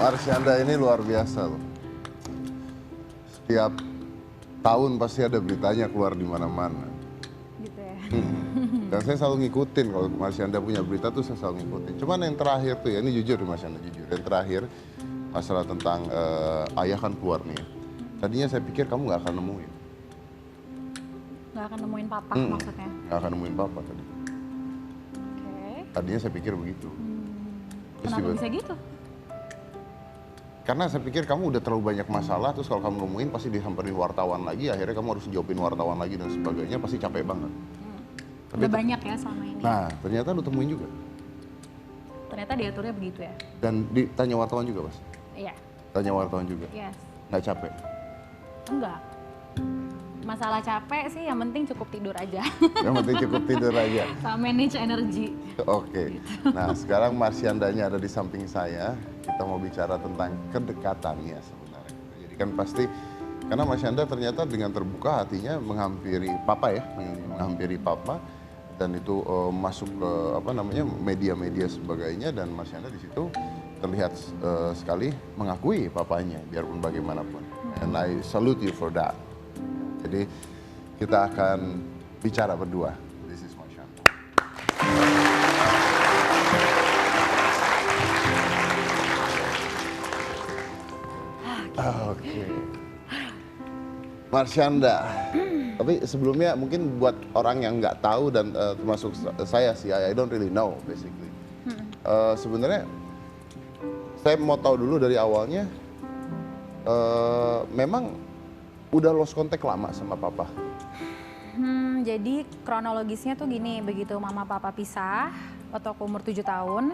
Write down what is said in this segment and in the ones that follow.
Marsyanda ini luar biasa loh. Setiap tahun pasti ada beritanya keluar di mana-mana. Gitu ya. Dan saya selalu ngikutin kalau Marsyanda punya berita tuh saya selalu ngikutin. Cuman yang terakhir tuh ya, ini jujur Marsyanda jujur. Yang terakhir masalah tentang ayah kan keluar nih ya. Tadinya saya pikir kamu nggak akan nemuin. Nggak akan nemuin papa maksudnya. Nggak akan nemuin papa tadi. Oke. Tadinya saya pikir begitu. Terus Kenapa bisa gitu? Karena saya pikir kamu udah terlalu banyak masalah, terus kalau kamu nemuin pasti disamperin wartawan lagi, akhirnya kamu harus jawabin wartawan lagi dan sebagainya, pasti capek banget. Udah banyak ya selama ini. Nah, ternyata lu temuin juga. Ternyata diaturnya begitu ya. Dan ditanya wartawan juga, Mas? Iya. Tanya wartawan juga? Yes. Nggak capek? Enggak. Masalah capek sih yang penting cukup tidur aja. Yang penting cukup tidur aja. Sama manage energi. Oke. Nah, sekarang Marsyandanya ada di samping saya. Kita mau bicara tentang kedekatannya sebenarnya. Jadi kan pasti, karena Marsyanda ternyata dengan terbuka hatinya menghampiri papa ya, menghampiri papa. Dan itu masuk ke apa namanya media-media sebagainya, dan Marsyanda di situ terlihat sekali mengakui papanya biarpun bagaimanapun. And I salute you for that. Jadi kita akan bicara berdua. This is Marsyanda. Oke. Marsyanda. Tapi sebelumnya mungkin buat orang yang nggak tahu dan termasuk saya sih, I don't really know basically. Sebenarnya saya mau tahu dulu dari awalnya, memang udah lost contact lama sama papa? Jadi kronologisnya tuh gini, begitu mama papa pisah waktu aku umur 7 tahun,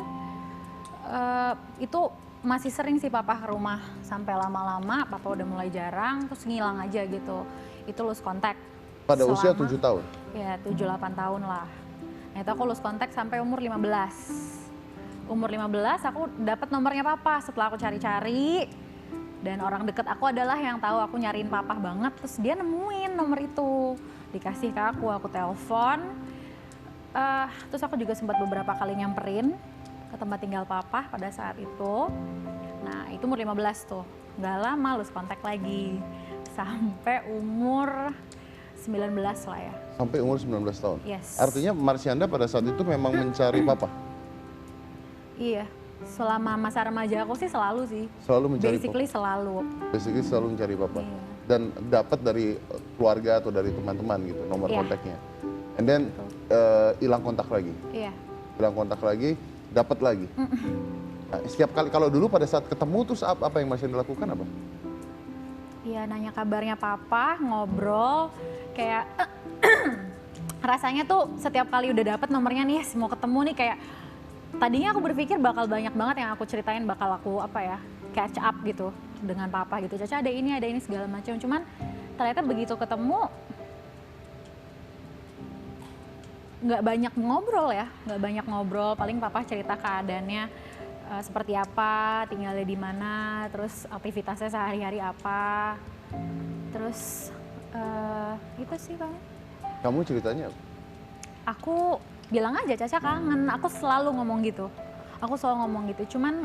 itu masih sering sih papa ke rumah, sampai lama-lama papa udah mulai jarang, terus ngilang aja gitu. Itu lost contact. Pada usia 7 tahun? Ya 7-8 tahun lah. Nah itu aku lost contact sampai umur 15. Umur 15 aku dapat nomornya papa setelah aku cari-cari. Dan orang deket aku adalah yang tahu aku nyariin papa banget, terus dia nemuin nomor itu, dikasih ke aku telepon. Terus aku juga sempat beberapa kali nyamperin ke tempat tinggal papa pada saat itu. Nah itu umur 15 tuh, nggak lama lose kontak lagi sampai umur 19 lah ya. Sampai umur 19 tahun? Yes. Artinya Marsyanda pada saat itu memang mencari papa? Iya. Selama masa remaja aku sih selalu sih. Selalu mencari Basically papa? selalu. Basically selalu mencari papa? Iya. Dan dapat dari keluarga atau dari teman-teman gitu nomor Iya. kontaknya? And then hilang kontak lagi? Iya. Hilang kontak lagi, dapat lagi? Nah, setiap kali, kalau dulu pada saat ketemu terus apa yang Marsyanda lakukan apa? Iya, nanya kabarnya papa, ngobrol, kayak rasanya tuh setiap kali udah dapet nomornya nih, mau ketemu nih, kayak tadinya aku berpikir bakal banyak banget yang aku ceritain, bakal aku apa ya, catch up gitu dengan papa gitu. Caca ada ini segala macam. Cuman ternyata begitu ketemu nggak banyak ngobrol ya, nggak banyak ngobrol. Paling papa cerita keadaannya seperti apa, tinggalnya di mana, terus aktivitasnya sehari-hari apa. Terus itu sih Bang. Kamu ceritanya apa? Aku bilang aja Caca kangen, aku selalu ngomong gitu. Aku selalu ngomong gitu, cuman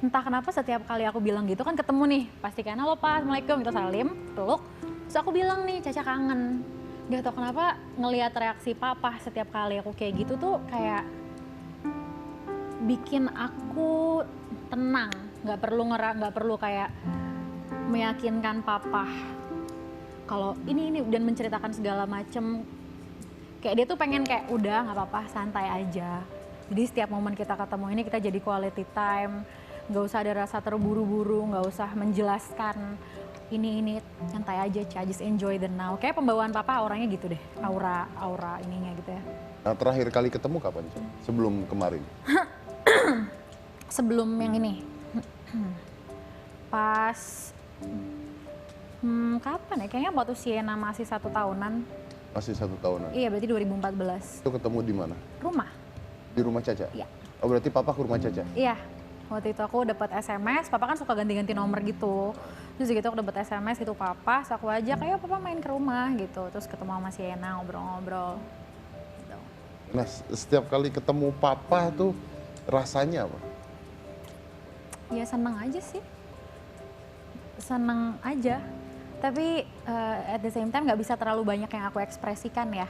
entah kenapa setiap kali aku bilang gitu kan ketemu nih, pasti kan halo Pak, Assalamualaikum, kita salim, peluk. Terus aku bilang nih Caca kangen. Gak tau kenapa ngelihat reaksi papa setiap kali aku kayak gitu tuh kayak bikin aku tenang, nggak perlu kayak meyakinkan papa kalau ini dan menceritakan segala macem. Kayak dia tuh pengen kayak udah nggak apa-apa, santai aja. Jadi setiap momen kita ketemu ini kita jadi quality time, nggak usah ada rasa terburu-buru, nggak usah menjelaskan ini santai aja, just enjoy the now. Kayak pembawaan papa auranya gitu deh, aura ininya gitu ya. Nah, terakhir kali ketemu kapan? Sebelum kemarin? Sebelum yang ini, pas kapan ya? Kayaknya waktu Siena masih 1 tahunan. Masih 1 tahunan? Iya, berarti 2014. Itu ketemu di mana? Rumah. Di rumah Caca? Iya. Oh berarti papa ke rumah Caca? Iya. Waktu itu aku dapat SMS, papa kan suka ganti-ganti nomor gitu. Terus gitu aku dapat SMS itu papa, terus aku ajak, ayo papa main ke rumah gitu. Terus ketemu sama Siena, ngobrol-ngobrol. Gitu. Nah, setiap kali ketemu papa tuh rasanya apa? Ya seneng aja sih, seneng aja. Tapi at the same time nggak bisa terlalu banyak yang aku ekspresikan ya.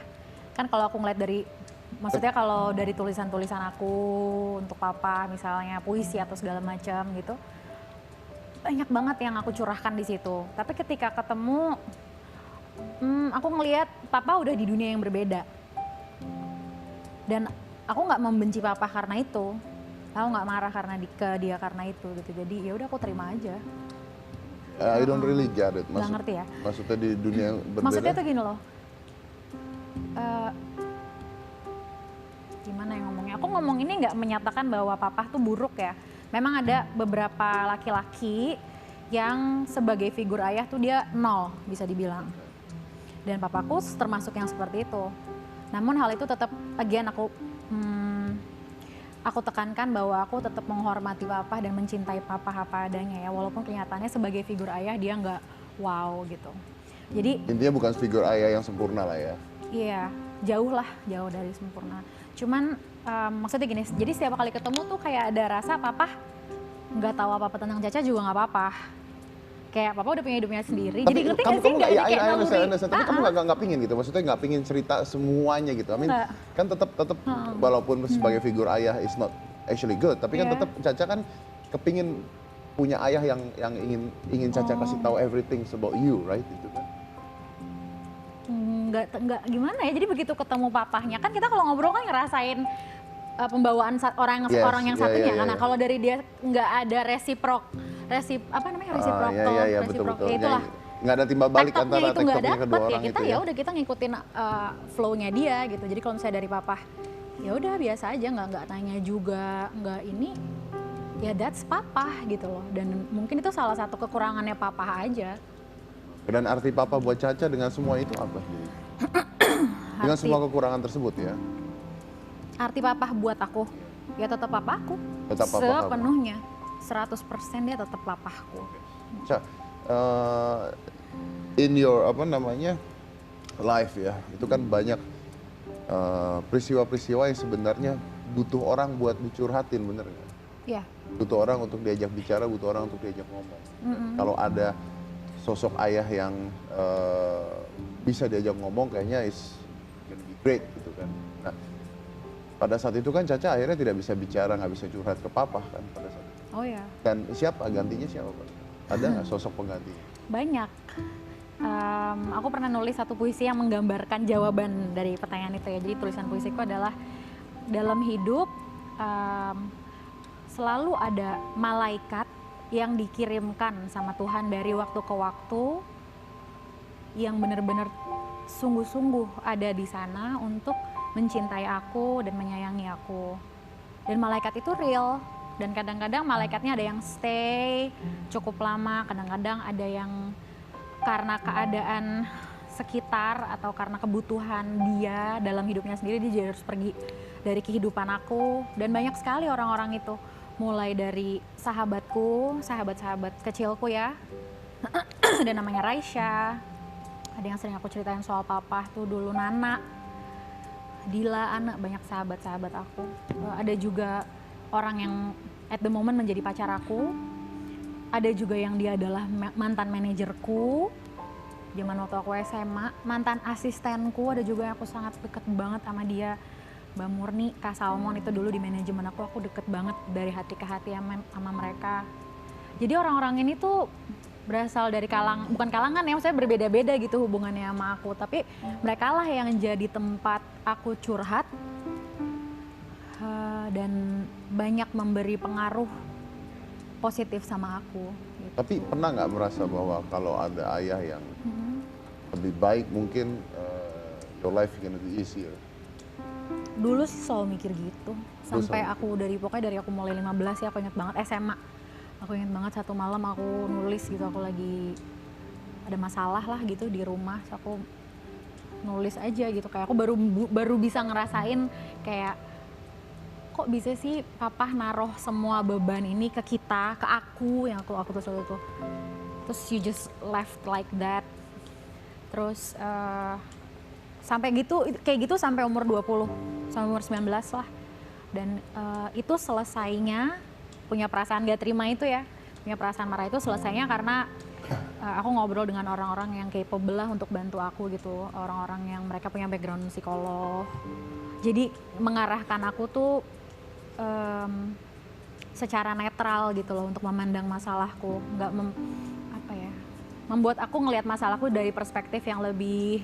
Kan kalau aku ngeliat dari, maksudnya kalau dari tulisan-tulisan aku untuk papa misalnya, puisi atau segala macam gitu, banyak banget yang aku curahkan di situ. Tapi ketika ketemu, aku ngelihat papa udah di dunia yang berbeda. Dan aku nggak membenci papa karena itu. Aku nggak marah karena ke dia karena itu gitu. Jadi ya udah aku terima aja. I don't really get it. Nggak ngerti ya? Maksudnya di dunia yang berbeda. Maksudnya tuh gini loh. Gimana yang ngomongnya? Aku ngomong ini nggak menyatakan bahwa papa tuh buruk ya. Memang ada beberapa laki-laki yang sebagai figur ayah tuh dia nol bisa dibilang. Dan papaku termasuk yang seperti itu. Namun hal itu tetap, again aku tekankan bahwa aku tetap menghormati papa dan mencintai papa apa adanya ya. Walaupun kenyataannya sebagai figur ayah dia nggak wow gitu. Jadi intinya bukan figur ayah yang sempurna lah ya. iya, jauh dari sempurna. Cuman maksudnya gini, jadi setiap kali ketemu tuh kayak ada rasa papa nggak tahu apa-apa tentang Caca juga nggak apa-apa. Kayak papa udah punya hidupnya sendiri. Tapi Jadi ngerti kamu, nggak sih? Nggak ada kayak naluri. tapi kamu nggak pingin gitu, maksudnya nggak pingin cerita semuanya gitu. I mean, Nggak. kan tetap walaupun sebagai figur ayah is not actually good, tapi kan Iya. tetap Caca kan kepingin punya ayah yang ingin Caca kasih tahu everything about you, right? Itu kan. Nggak gimana ya, jadi begitu ketemu papahnya kan kita kalau ngobrol kan ngerasain pembawaan orang Yes, yang iya, satunya iya, kan. iya. Nah, kalau dari dia nggak ada reciprocal, Iya, reciprocal, betul. ya itulah. Nggak ada timbal balik Tektoknya antara itu nggak tektoknya kedua dapet ya, orang kita itu ya ya. udah kita ngikutin flow-nya dia gitu. Jadi kalau misalnya dari papa ya udah biasa aja, nggak tanya juga, nggak ini, ya that's papa gitu loh. Dan mungkin itu salah satu kekurangannya papa aja. Dan arti papa buat Caca dengan semua itu apa? Dengan semua kekurangan tersebut ya. Arti papa buat aku, ya tetap papaku. Tetap papa kamu. Sepenuhnya, 100% dia tetap papaku. Ca, in your life ya, itu kan banyak peristiwa-peristiwa yang sebenarnya butuh orang buat dicurhatin, bener nggak? Ya, Butuh orang untuk diajak bicara, butuh orang untuk diajak ngomong. Kalau ada sosok ayah yang bisa diajak ngomong, kayaknya is gonna be great gitu kan. Nah, pada saat itu kan Caca akhirnya tidak bisa bicara, nggak bisa curhat ke papa kan pada saat itu. oh ya, Dan siapa gantinya siapa Pak? Ada nggak sosok penggantinya? banyak. Aku pernah nulis satu puisi yang menggambarkan jawaban dari pertanyaan itu ya. Jadi tulisan puisiku adalah, dalam hidup selalu ada malaikat yang dikirimkan sama Tuhan dari waktu ke waktu, yang benar-benar sungguh-sungguh ada di sana untuk mencintai aku dan menyayangi aku. Dan malaikat itu real. Dan kadang-kadang malaikatnya ada yang stay cukup lama, kadang-kadang ada yang karena keadaan sekitar atau karena kebutuhan dia dalam hidupnya sendiri, dia harus pergi dari kehidupan aku. Dan banyak sekali orang-orang itu, mulai dari sahabatku, sahabat-sahabat kecilku ya, ada namanya Raisya, ada yang sering aku ceritain soal papa tuh dulu, Nana, Dila, anak, banyak sahabat-sahabat aku. Ada juga orang yang at the moment menjadi pacar aku, ada juga yang dia adalah mantan manajerku zaman waktu aku SMA, mantan asistenku, ada juga yang aku sangat deket banget sama dia, Mbak Murni, Kak Salmon, itu dulu di manajemen aku deket banget dari hati ke hati sama mereka. Jadi orang-orang ini tuh berasal dari bukan kalangan ya, maksudnya berbeda-beda gitu hubungannya sama aku, tapi mereka lah yang jadi tempat aku curhat dan banyak memberi pengaruh positif sama aku gitu. Tapi pernah nggak merasa bahwa kalau ada ayah yang lebih baik, mungkin your life gonna be easier? Dulu sih selalu mikir gitu, sampai aku pokoknya dari aku mulai 15 ya, aku inget banget SMA. Aku inget banget satu malam aku nulis gitu, aku lagi ada masalah lah gitu di rumah, so aku nulis aja gitu, kayak aku baru bisa ngerasain kayak kok bisa sih papa naruh semua beban ini ke kita, ke aku, yang aku tulis itu. Terus you just left like that. Terus sampai gitu, kayak gitu sampai umur 20, sampai umur 19 lah. Dan itu selesainya punya perasaan gak terima itu ya, punya perasaan marah itu selesainya karena aku ngobrol dengan orang-orang yang capable lah untuk bantu aku gitu, orang-orang yang mereka punya background psikolog. Jadi mengarahkan aku tuh secara netral gitu loh untuk memandang masalahku, nggak membuat aku ngelihat masalahku dari perspektif yang lebih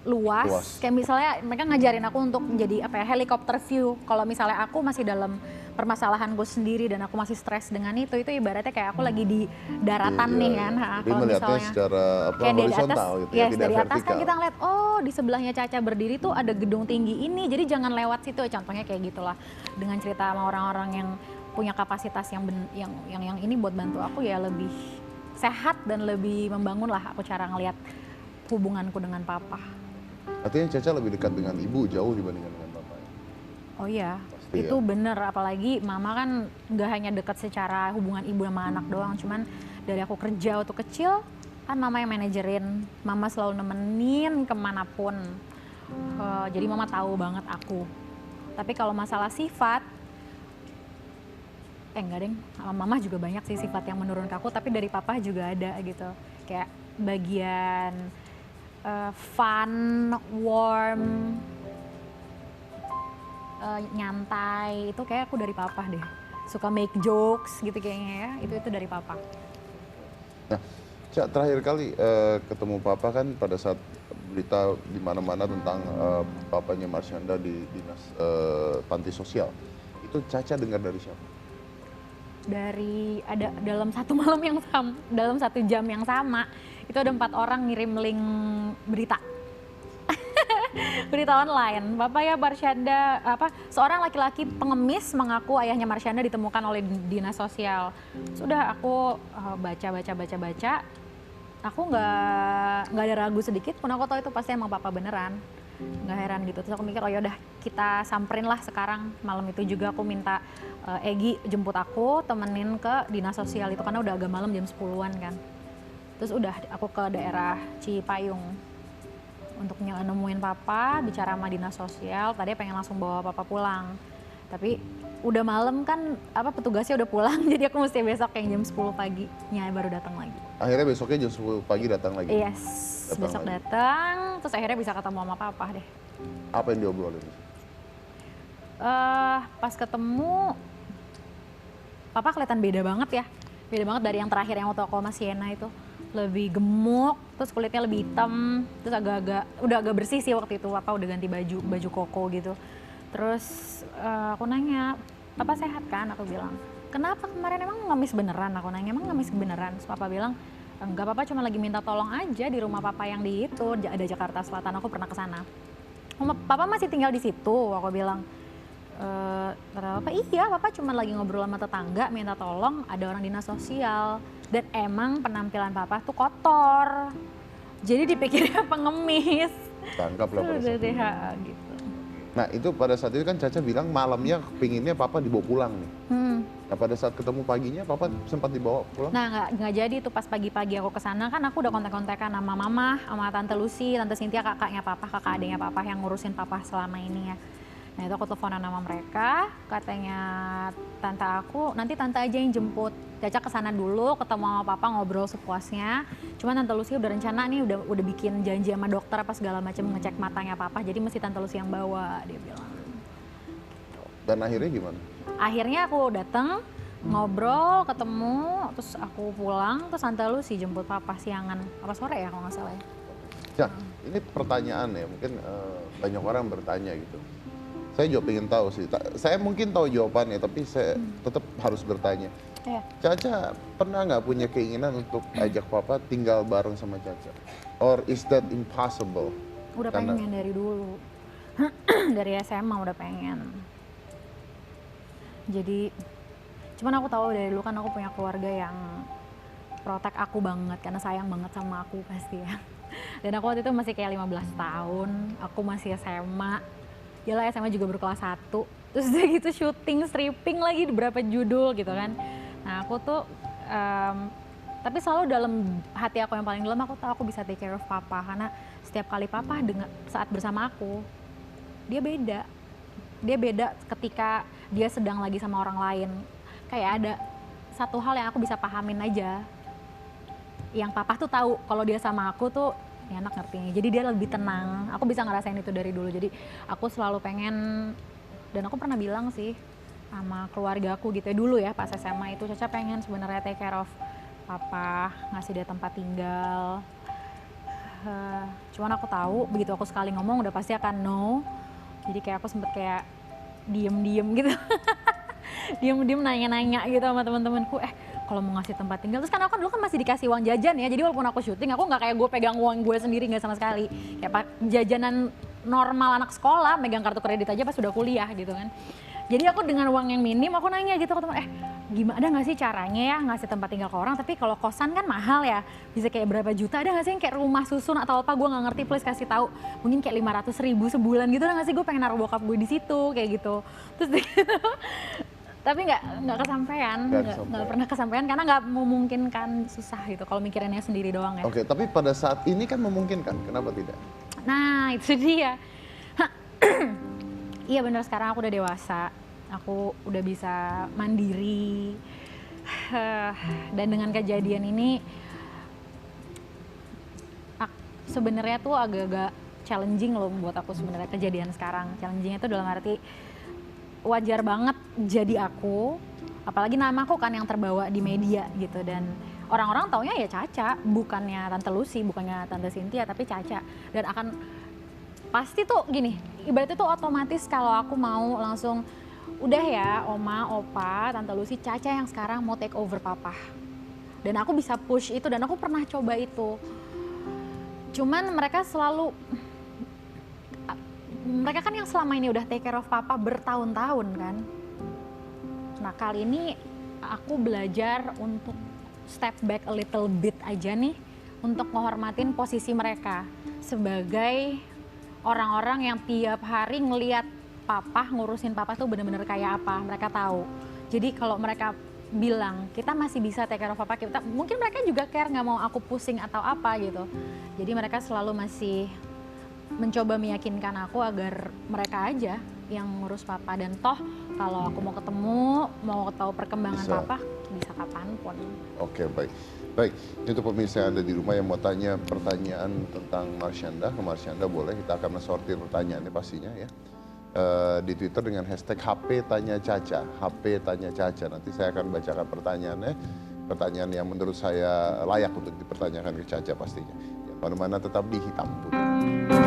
luas. Kayak misalnya mereka ngajarin aku untuk menjadi helikopter view. Kalau misalnya aku masih dalam permasalahanku sendiri dan aku masih stres dengan itu ibaratnya kayak aku lagi di daratan nih kan. Jadi melihatnya secara kayak horizontal gitu ya, tidak dari atas vertikal. kan kita ngeliat, oh di sebelahnya Caca berdiri tuh ada gedung tinggi ini, jadi jangan lewat situ. Contohnya kayak gitulah. Dengan cerita sama orang-orang yang punya kapasitas yang ini buat bantu aku ya lebih sehat dan lebih membangun lah aku cara ngelihat hubunganku dengan papa. Artinya Caca lebih dekat dengan ibu jauh dibandingkan dengan bapak. Oh iya, pasti itu ya. bener. Apalagi mama kan nggak hanya dekat secara hubungan ibu sama anak doang, cuman dari aku kerja waktu kecil kan mama yang manajerin, mama selalu nemenin kemanapun. Jadi mama tahu banget aku. Tapi kalau masalah sifat, enggak deng, mama juga banyak sih sifat yang menurun ke aku, tapi dari papa juga ada gitu. Kayak bagian fun, warm, nyantai, itu kayak aku dari papa deh. Suka make jokes gitu kayaknya ya, itu dari papa. Nah, Cak, terakhir kali ketemu papa kan pada saat berita di mana-mana tentang papanya Marsyanda di dinas panti sosial. Itu Caca dengar dari siapa? Ada dalam satu malam yang sama, dalam 1 jam yang sama, itu ada 4 orang ngirim link berita. Berita online, Papanya Marsyanda, seorang laki-laki pengemis mengaku ayahnya Marsyanda ditemukan oleh dinas sosial. Sudah aku baca, aku nggak ada ragu sedikit pun, aku tahu itu pasti emang papa beneran. Nggak heran gitu, terus aku mikir oh yaudah kita samperin lah sekarang. Malam itu juga aku minta Egi jemput aku, temenin ke dinas sosial itu karena udah agak malam jam 10-an kan. Terus udah aku ke daerah Cipayung untuk nemuin papa, bicara sama dinas sosial. Tadi pengen langsung bawa papa pulang, tapi udah malam kan, petugasnya udah pulang, jadi aku mesti besok yang jam 10 paginya baru datang lagi. Akhirnya besoknya jam 10 pagi datang lagi? Yes, besok datang, terus akhirnya bisa ketemu sama papa deh. Apa yang diobrolin? Pas ketemu, papa kelihatan beda banget ya. Beda banget dari yang terakhir yang waktu aku sama Sienna itu. Lebih gemuk, terus kulitnya lebih hitam, terus udah agak bersih sih waktu itu. Papa udah ganti baju koko gitu. Terus aku nanya, papa sehat kan? Aku bilang, kenapa kemarin emang ngemis beneran? Aku nanya, emang ngemis beneran? Terus papa bilang, enggak, papa cuma lagi minta tolong aja di rumah papa yang di itu, ada Jakarta Selatan, aku pernah ke sana. Papa masih tinggal di situ, aku bilang. Kata papa, iya, papa cuma lagi ngobrol sama tetangga, minta tolong, ada orang dinas sosial. Dan emang penampilan papa tuh kotor, jadi dipikirnya pengemis. Tangkap lah pada saat itu. Gitu. Nah itu pada saat itu kan Caca bilang malamnya pinginnya papa dibawa pulang nih. Nah pada saat ketemu paginya papa sempat dibawa pulang? Nah nggak jadi tuh. Pas pagi-pagi aku kesana kan aku udah kontak-kontakan sama mama, sama tante Lucy, tante Cynthia, kakak adiknya papa yang ngurusin papa selama ini ya. Nah itu aku teleponan sama mereka, katanya tante aku, nanti tante aja yang jemput. Caca kesana dulu, ketemu sama papa, ngobrol sepuasnya. Cuman tante Lucy udah rencana nih, udah bikin janji sama dokter apa segala macam, ngecek matanya papa, jadi mesti tante Lucy yang bawa, dia bilang. Dan akhirnya gimana? Akhirnya aku datang, ngobrol, ketemu, terus aku pulang, terus tante Lucy jemput papa siangan, apa sore ya kalau nggak salah ya. Ya, ini pertanyaan ya, mungkin banyak orang bertanya gitu. Saya juga pengen tahu sih, saya mungkin tahu jawabannya, tapi saya tetap harus bertanya. Iya. Caca pernah nggak punya keinginan untuk ajak papa tinggal bareng sama Caca? Or is that impossible? Udah pengen dari dulu, dari SMA udah pengen. Jadi, cuman aku tahu dari dulu kan aku punya keluarga yang protek aku banget, karena sayang banget sama aku pasti ya. Dan aku waktu itu masih kayak 15 tahun, aku masih SMA. Yalah SMA juga berkelas 1, terus udah gitu syuting, stripping lagi berapa judul gitu kan. Nah aku tuh, tapi selalu dalam hati aku yang paling dalam, aku tahu aku bisa take care of papa. Karena setiap kali papa saat bersama aku, dia beda ketika dia sedang lagi sama orang lain. kayak ada satu hal yang aku bisa pahamin aja. Yang papa tuh tahu kalau dia sama aku tuh ya anak ngertinya. Jadi dia lebih tenang. Aku bisa ngerasain itu dari dulu. Jadi aku selalu pengen, dan aku pernah bilang sih sama keluarga aku gitu ya dulu ya pas SMA itu, Caca pengen sebenarnya take care of papa, ngasih dia tempat tinggal. Cuman aku tahu begitu aku sekali ngomong udah pasti akan no. Jadi kayak aku sempet kayak diem-diem gitu. Diem-diem nanya-nanya gitu sama teman-temanku, kalau mau ngasih tempat tinggal, terus kan aku kan dulu kan masih dikasih uang jajan ya, jadi walaupun aku syuting aku nggak kayak gue pegang uang gue sendiri, nggak sama sekali. Kayak jajanan normal anak sekolah, megang kartu kredit aja pas sudah kuliah gitu kan. Jadi aku dengan uang yang minim aku nanya gitu ke teman, gimana, ada nggak sih caranya ya ngasih tempat tinggal ke orang, tapi kalau kosan kan mahal ya, bisa kayak berapa juta, ada nggak sih yang kayak rumah susun atau apa, gue nggak ngerti, please kasih tahu, mungkin kayak 500.000 sebulan gitu, ada nggak sih, gue pengen naruh bokap gue di situ kayak gitu. Terus gitu. Tapi nggak kesampaian, nggak pernah kesampaian karena nggak memungkinkan, susah gitu kalau mikirinnya sendiri doang ya. Oke, tapi pada saat ini kan memungkinkan, kenapa tidak? Nah itu dia. Iya benar, sekarang aku udah dewasa, aku udah bisa mandiri. Dan dengan kejadian ini sebenarnya tuh agak-agak challenging loh buat aku sebenarnya kejadian sekarang. Challengingnya tuh dalam arti wajar banget jadi aku, apalagi nama aku kan yang terbawa di media gitu, dan orang-orang taunya ya Caca, bukannya Tante Lucy, bukannya Tante Cynthia, tapi Caca. Dan akan pasti tuh gini, ibaratnya tuh otomatis kalau aku mau langsung udah ya Oma, Opa, Tante Lucy, Caca yang sekarang mau take over papa. Dan aku bisa push itu dan aku pernah coba itu. Cuman mereka kan yang selama ini udah take care of papa bertahun-tahun kan. Nah kali ini aku belajar untuk step back a little bit aja nih, untuk menghormatin posisi mereka sebagai orang-orang yang tiap hari ngelihat papa, ngurusin papa tuh bener-bener kayak apa, mereka tahu. Jadi kalau mereka bilang kita masih bisa take care of papa, kita mungkin mereka juga care, nggak mau aku pusing atau apa gitu. Jadi mereka selalu masih mencoba meyakinkan aku agar mereka aja yang ngurus papa, dan toh kalau aku mau ketemu, mau tahu perkembangan papa bisa kapanpun. Oke, baik. Itu pemirsa yang ada di rumah yang mau tanya pertanyaan tentang Marsyanda, ke Marsyanda boleh, kita akan mensortir pertanyaannya pastinya ya. Di Twitter dengan hashtag HP Tanya Caca, HP Tanya Caca. Nanti saya akan bacakan pertanyaannya, pertanyaan yang menurut saya layak untuk dipertanyakan ke Caca pastinya. Yang mana-mana tetap di Hitam Putih.